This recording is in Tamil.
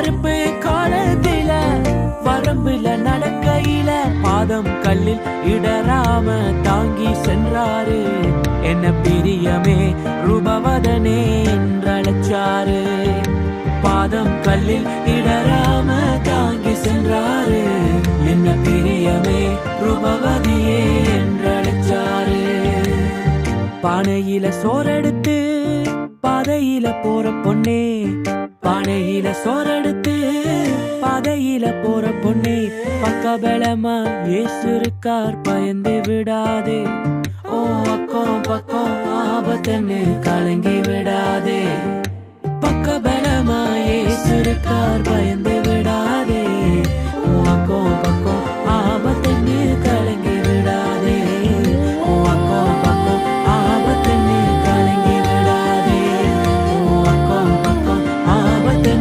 நெருப்பு காலத்தில வரம்புல நடக்கையில பாதம் கல்லில் இடராம தாங்கி சென்றாரு. என்ன பிரியமே ரூபவதனே என்றழைச்சாரு. பாதம் கல்லில் இடராம தாங்கி சென்றாரு. என்ன பிரியமே ரூபவதியே என்றழைச்சாரு. பானையில சோறெடுத்து பாதையில போற பொண்ணே, பானையில சோறெடுத்து பாதையில போற பொண்ணே, பக்கபலமா இயேசு இருக்கார் பயந்து விடாதே. ஓ அக்கம் பக்கம் ஆபத்துன்னு கலங்கி விடாதே. பக்கபலமா இயேசு இருக்கார் பயந்து